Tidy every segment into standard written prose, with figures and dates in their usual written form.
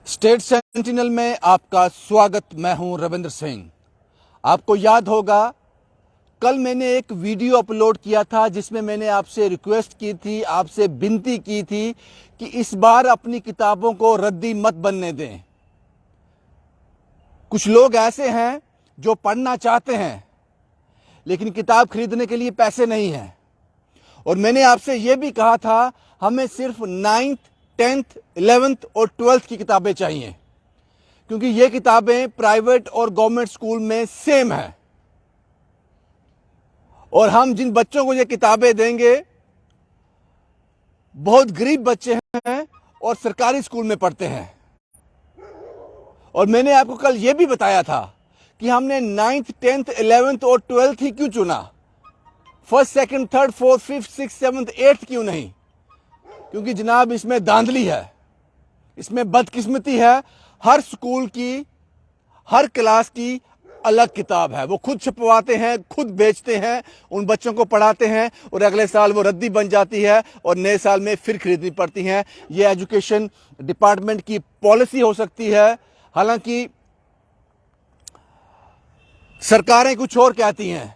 State sentinel में आपका स्वागत। मैं हूं रविंद्र सिंह। आपको याद होगा कल मैंने एक वीडियो अपलोड किया था जिसमें मैंने आपसे रिक्वेस्ट की थी, आपसे विनती की थी कि इस बार अपनी किताबों को रद्दी मत बनने दें। कुछ लोग ऐसे हैं जो पढ़ना चाहते हैं लेकिन किताब खरीदने के लिए पैसे नहीं हैं। और मैंने आपसे यह भी कहा था हमें सिर्फ 9th, 10th, 11th और 12th की किताबें चाहिए, क्योंकि ये किताबें प्राइवेट और गवर्नमेंट स्कूल में सेम है। और हम जिन बच्चों को ये किताबें देंगे बहुत गरीब बच्चे हैं और सरकारी स्कूल में पढ़ते हैं। और मैंने आपको कल यह भी बताया था कि हमने 9th, 10th, 11th और 12th ही क्यों चुना, 1st, 2nd, 3rd, 4th, 5th, 6th, 7th, 8th क्यों नहीं? क्योंकि जनाब इसमें धांधली है, इसमें बदकिस्मती है। हर स्कूल की, हर क्लास की अलग किताब है। वो खुद छपवाते हैं, खुद बेचते हैं, उन बच्चों को पढ़ाते हैं और अगले साल वो रद्दी बन जाती है और नए साल में फिर खरीदनी पड़ती हैं। ये एजुकेशन डिपार्टमेंट की पॉलिसी हो सकती है, हालांकि सरकारें कुछ और कहती हैं,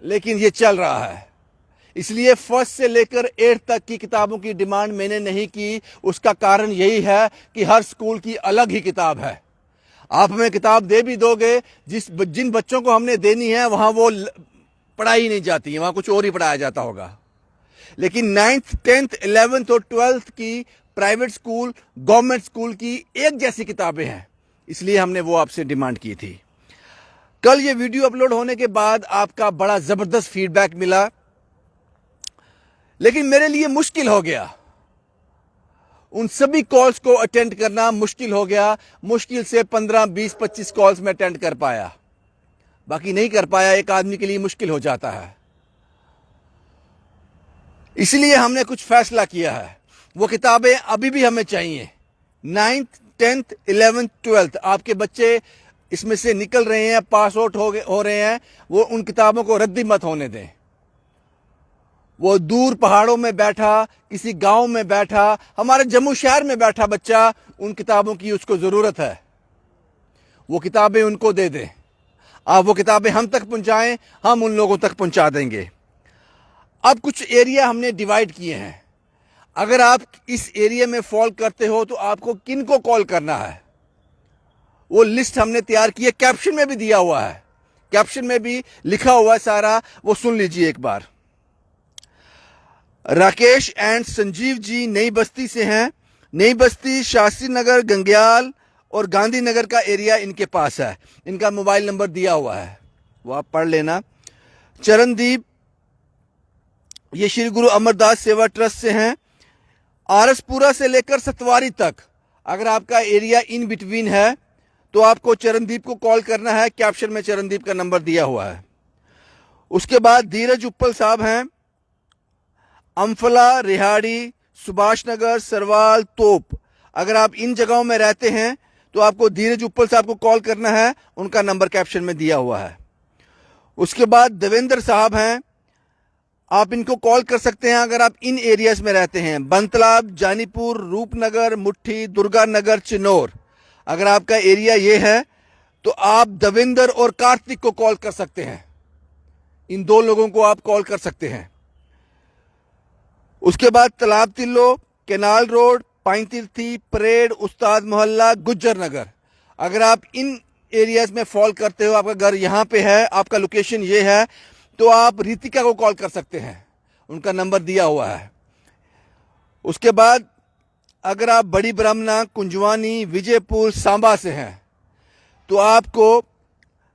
लेकिन ये चल रहा है। इसलिए 1st से लेकर 8th तक की किताबों की डिमांड मैंने नहीं की। उसका कारण यही है कि हर स्कूल की अलग ही किताब है। आप हमें किताब दे भी दोगे, जिन बच्चों को हमने देनी है वहां वो पढ़ाई नहीं जाती है, वहां कुछ और ही पढ़ाया जाता होगा। लेकिन 9th, 10th, 11th और 12th की प्राइवेट स्कूल, गवर्नमेंट स्कूल की एक जैसी किताबें हैं, इसलिए हमने वो आपसे डिमांड की थी। कल ये वीडियो अपलोड होने के बाद आपका बड़ा जबरदस्त फीडबैक मिला, लेकिन मेरे लिए मुश्किल हो गया। उन सभी कॉल्स को अटेंड करना मुश्किल हो गया। मुश्किल से 15, 20, 25 कॉल्स में अटेंड कर पाया, बाकी नहीं कर पाया। एक आदमी के लिए मुश्किल हो जाता है। इसलिए हमने कुछ फैसला किया है। वो किताबें अभी भी हमें चाहिए। 9th, 10th, 11th, 12th आपके बच्चे इसमें से निकल रहे हैं, पास आउट हो रहे हैं, वो उन किताबों को रद्दी मत होने दें। वो दूर पहाड़ों में बैठा, किसी गांव में बैठा, हमारे जम्मू शहर में बैठा बच्चा, उन किताबों की उसको जरूरत है। वो किताबें उनको दे दें। आप वो किताबें हम तक पहुंचाएं, हम उन लोगों तक पहुंचा देंगे। अब कुछ एरिया हमने डिवाइड किए हैं। अगर आप इस एरिया में फॉल करते हो तो आपको किन को कॉल करना है, वो लिस्ट हमने तैयार की है। कैप्शन में भी दिया हुआ है, कैप्शन में भी लिखा हुआ है सारा, वो सुन लीजिए एक बार। राकेश एंड संजीव जी नई बस्ती से हैं। नई बस्ती, शास्त्री नगर, गंग्याल और गांधीनगर का एरिया इनके पास है। इनका मोबाइल नंबर दिया हुआ है, वो आप पढ़ लेना। चरणदीप, ये श्री गुरु अमरदास सेवा ट्रस्ट से हैं। आरसपुरा से लेकर सतवारी तक अगर आपका एरिया इन बिटवीन है तो आपको चरणदीप को कॉल करना है। कैप्शन में चरणदीप का नंबर दिया हुआ है। उसके बाद धीरज उप्पल साहब हैं, अम्फला, रिहाड़ी, सुभाष नगर, सरवाल, तोप। अगर आप इन जगहों में रहते हैं तो आपको धीरज उप्पल साहब को कॉल करना है, उनका नंबर कैप्शन में दिया हुआ है। उसके बाद देवेंद्र साहब हैं, आप इनको कॉल कर सकते हैं अगर आप इन एरियाज में रहते हैं। बंतलाब, जानीपुर, रूपनगर, मुट्ठी, दुर्गा नगर, चिन्नौर। अगर आपका एरिया ये है तो आप देवेंद्र और कार्तिक को कॉल कर सकते हैं। इन दो लोगों को आप कॉल कर सकते हैं। उसके बाद तालाब तिल्लो, केनाल रोड, पाइनतीर्थी, परेड, उस्ताद मोहल्ला, गुज्जर नगर। अगर आप इन एरियाज में फॉल करते हो, आपका घर यहां पे है, आपका लोकेशन ये है, तो आप रितिका को कॉल कर सकते हैं, उनका नंबर दिया हुआ है। उसके बाद अगर आप बड़ी ब्राह्मणा, कुंजवानी, विजयपुर, सांबा से हैं तो आपको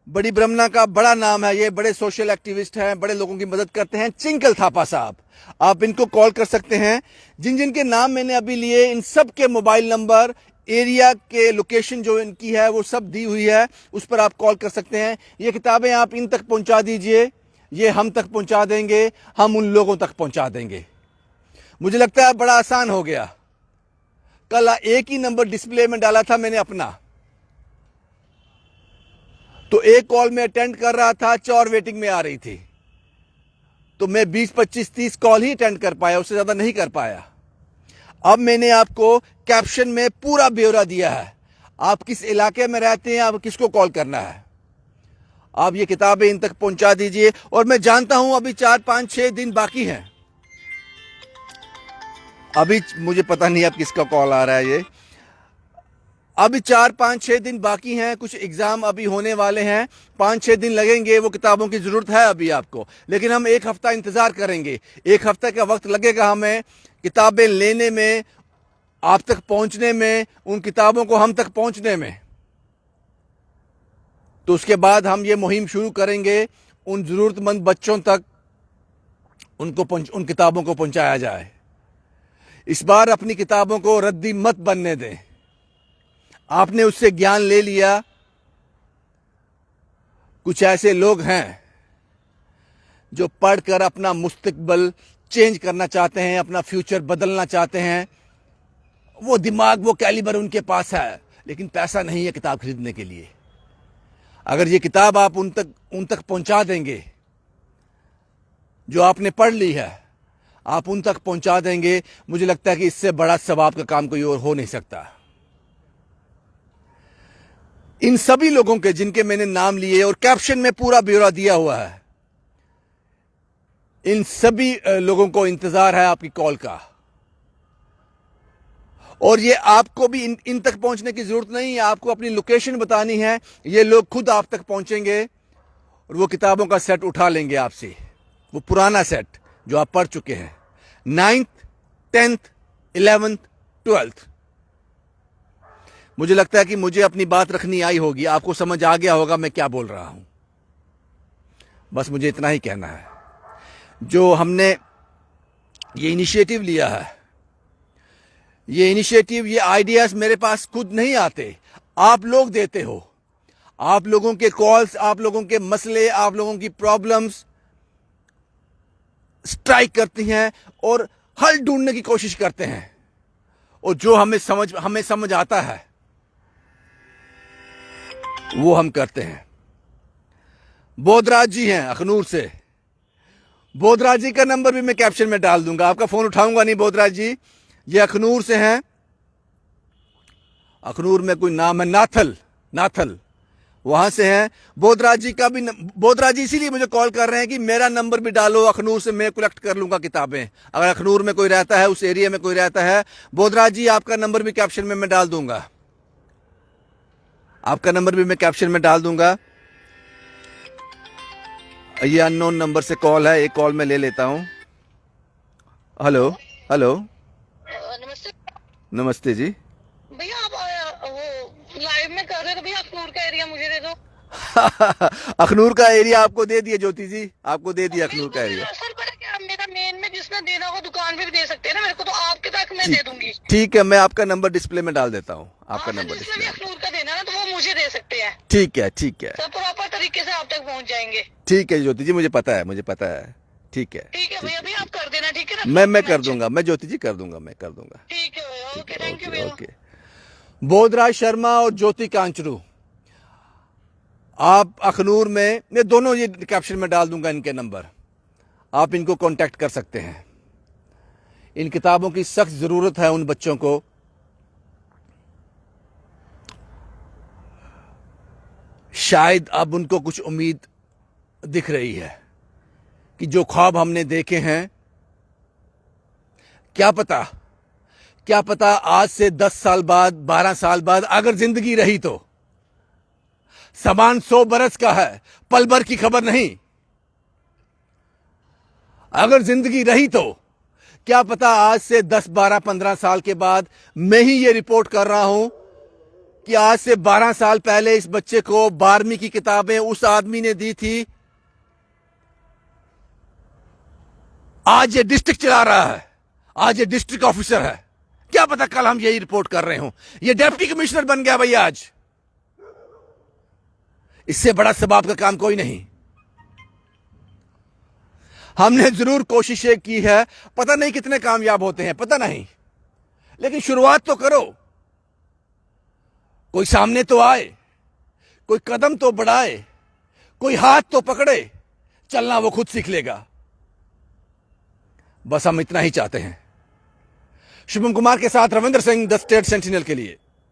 बड़ी ब्राह्मणा का बड़ा नाम है, ये बड़े सोशल एक्टिविस्ट हैं, बड़े लोगों की मदद करते हैं, चिंकल थापा साहब। आप इनको कॉल कर सकते हैं। जिन जिन के नाम मैंने अभी लिए, इन सब के मोबाइल नंबर, एरिया के लोकेशन जो इनकी है वो सब दी हुई है, उस पर आप कॉल कर सकते हैं। ये किताबें आप इन तक पहुंचा दीजिए, ये हम तक पहुंचा देंगे, हम उन लोगों तक पहुंचा देंगे। मुझे लगता है बड़ा आसान हो गया। कल एक ही नंबर डिस्प्ले में डाला था मैंने अपना, तो एक कॉल में अटेंड कर रहा था, 4 वेटिंग में आ रही थी, तो मैं 20, 25, 30 कॉल ही अटेंड कर पाया, उससे ज्यादा नहीं कर पाया। अब मैंने आपको कैप्शन में पूरा ब्यौरा दिया है, आप किस इलाके में रहते हैं, आप किसको कॉल करना है। आप ये किताबें इन तक पहुंचा दीजिए। और मैं जानता हूं अभी 4-5-6 दिन बाकी हैं। अभी मुझे पता नहीं अब किसका कॉल आ रहा है। ये अभी 4-5-6 दिन बाकी हैं, कुछ एग्जाम अभी होने वाले हैं, 5-6 दिन लगेंगे। वो किताबों की जरूरत है अभी आपको, लेकिन हम 1 हफ्ता इंतजार करेंगे। 1 हफ्ते का वक्त लगेगा हमें किताबें लेने में, आप तक पहुंचने में, उन किताबों को हम तक पहुंचने में। तो उसके बाद हम ये मुहिम शुरू करेंगे, उन जरूरतमंद बच्चों तक उन किताबों को पहुंचाया जाए। इस बार अपनी किताबों को रद्दी मत बनने दें। आपने उससे ज्ञान ले लिया। कुछ ऐसे लोग हैं जो पढ़कर अपना मुस्तकबिल चेंज करना चाहते हैं, अपना फ्यूचर बदलना चाहते हैं। वो दिमाग, वो कैलिबर उनके पास है, लेकिन पैसा नहीं है किताब खरीदने के लिए। अगर ये किताब आप उन तक पहुंचा देंगे, जो आपने पढ़ ली है, आप उन तक पहुंचा देंगे, मुझे लगता है कि इससे बड़ा सवाब का काम कोई और हो नहीं सकता। इन सभी लोगों के जिनके मैंने नाम लिए और कैप्शन में पूरा ब्यौरा दिया हुआ है, इन सभी लोगों को इंतजार है आपकी कॉल का। और ये आपको भी इन तक पहुंचने की जरूरत नहीं है, आपको अपनी लोकेशन बतानी है, ये लोग खुद आप तक पहुंचेंगे और वो किताबों का सेट उठा लेंगे आपसे, वो पुराना सेट जो आप पढ़ चुके हैं, 9th, 10th, 11th, 12th। मुझे लगता है कि मुझे अपनी बात रखनी आई होगी, आपको समझ आ गया होगा मैं क्या बोल रहा हूं। बस मुझे इतना ही कहना है। जो हमने ये इनिशिएटिव लिया है, ये इनिशिएटिव, ये आइडियाज मेरे पास खुद नहीं आते, आप लोग देते हो। आप लोगों के कॉल्स, आप लोगों के मसले, आप लोगों की प्रॉब्लम्स स्ट्राइक करती हैं और हल ढूंढने की कोशिश करते हैं। और जो हमें समझ आता है वो हम करते हैं। बोधराज जी हैं अखनूर से। बोधराज जी का नंबर भी मैं कैप्शन में डाल दूंगा, आपका फोन उठाऊंगा नहीं बोधराज जी। ये अखनूर से हैं। अखनूर में कोई नाम है नाथल, वहां से हैं। बोधराज जी का भी, बोधराज जी इसीलिए मुझे कॉल कर रहे हैं कि मेरा नंबर भी डालो अखनूर से, मैं कलेक्ट कर लूंगा किताबें। अगर अखनूर में कोई रहता है, उस एरिया में कोई रहता है, बोधराज जी आपका नंबर भी कैप्शन में मैं डाल दूंगा, आपका नंबर भी मैं कैप्शन में डाल दूंगा। ये अननोन नंबर से कॉल है, एक कॉल मैं ले लेता हूं। हेलो हेलो, नमस्ते। नमस्ते जी। भैया आप वो लाइव में कर रहे थे भैया, अखनूर का एरिया मुझे दे दो। अखनूर का एरिया आपको दे दिया ज्योति जी, आपको दे दिया अखनूर का एरिया। सर पता क्या, मेरा मेन में जिसने देना हो दुकान पे भी दे सकते हैं ना मेरे को, तो आपके तक मैं दे दूंगी। ठीक है, मैं आपका नंबर डिस्प्ले में डाल देता हूँ, आपका हाँ, नंबर जिसने डिस्प्ले भी में। अखनूर का देना ना तो वो मुझे दे सकते हैं। ठीक है ठीक है सर प्रॉपर तरीके से आप तक पहुंच जाएंगे। ठीक है ज्योति जी, मुझे पता है, मुझे पता है। ठीक है ठीक है भैया, भैया आप कर देना, ठीक है ना। मैं कर दूंगा, मैं ज्योति जी कर दूंगा, मैं कर दूंगा। ठीक है भैया, ओके, थैंक यू ओके भैया। ओके। बोधराज शर्मा और ज्योति कांचरू, आप अखनूर में, मैं दोनों ये कैप्शन में डाल दूंगा इनके नंबर, आप इनको कांटेक्ट कर सकते हैं। इन किताबों की सख्त जरूरत है उन बच्चों को। शायद अब उनको कुछ उम्मीद दिख रही है कि जो ख्वाब हमने देखे हैं, क्या पता आज से 10 साल बाद, 12 साल बाद अगर जिंदगी रही तो। समान 100 बरस का है, पल भर की खबर नहीं। अगर जिंदगी रही तो क्या पता आज से 10, 12, 15 साल के बाद मैं ही ये रिपोर्ट कर रहा हूं कि आज से 12 साल पहले इस बच्चे को 12वीं की किताबें उस आदमी ने दी थी, आज ये डिस्ट्रिक्ट चला रहा है, आज ये डिस्ट्रिक्ट ऑफिसर है। क्या पता कल हम यही रिपोर्ट कर रहे हो, ये डिप्टी कमिश्नर बन गया भैया आज। इससे बड़ा सवाब का काम कोई नहीं। हमने जरूर कोशिशें की है, पता नहीं कितने कामयाब होते हैं, पता नहीं, लेकिन शुरुआत तो करो। कोई सामने तो आए, कोई कदम तो बढ़ाए, कोई हाथ तो पकड़े, चलना वो खुद सीख लेगा। बस हम इतना ही चाहते हैं। शुभम कुमार के साथ Ravindra Singh, the state sentinel के लिए।